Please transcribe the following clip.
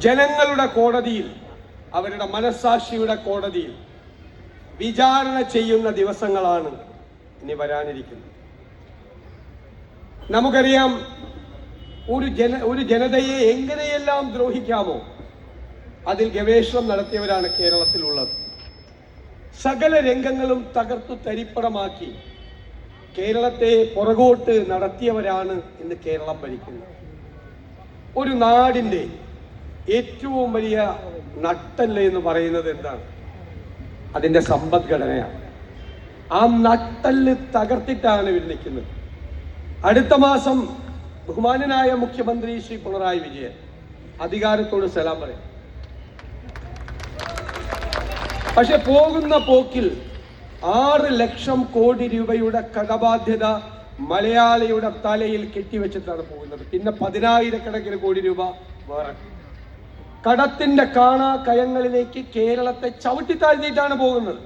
ജനങ്ങളുടെ കോടതിയിൽ, അവരുടെ മനസ്സാക്ഷിയുടെ കോടതിയിൽ വിചാരണ ചെയ്യുന്ന ദിവസങ്ങളാണ് ഇനി വരാനിരിക്കുന്നത്. നമുക്കറിയാം, ഒരു ജനതയെ എങ്ങനെയെല്ലാം ദ്രോഹിക്കാമോ അതിൽ ഗവേഷണം നടത്തിയവരാണ് കേരളത്തിലുള്ളത്. സകല രംഗങ്ങളും തകർത്തു തരിപ്പണമാക്കി കേരളത്തെ പുറകോട്ട് നടത്തിയവരാണ് ഇന്ന് കേരളം ഭരിക്കുന്നത്. ഒരു നാടിൻ്റെ ഏറ്റവും വലിയ നട്ടെല്ല് എന്ന് പറയുന്നത് എന്താണ്? അതിൻ്റെ സമ്പദ്ഘടനയാണ്. ആ നട്ടെല്ല് തകർത്തിട്ടാണ് ഇവർ നിൽക്കുന്നത്. അടുത്ത മാസം ബഹുമാനനായ മുഖ്യമന്ത്രി ശ്രീ പിണറായി വിജയൻ അധികാരത്തോട് സലാം പറയും. പക്ഷെ പോകുന്ന പോക്കിൽ 6 ലക്ഷം കോടി രൂപയുടെ കടബാധ്യത മലയാളിയുടെ തലയിൽ കെട്ടിവെച്ചിട്ടാണ് പോകുന്നത്. പിന്നെ 10,000 കോടി രൂപ വേറെ കടത്തിന്റെ കാണാ കയങ്ങളിലേക്ക് കേരളത്തെ ചവിട്ടിത്താഴ്ത്തിയിട്ടാണ് പോകുന്നത്.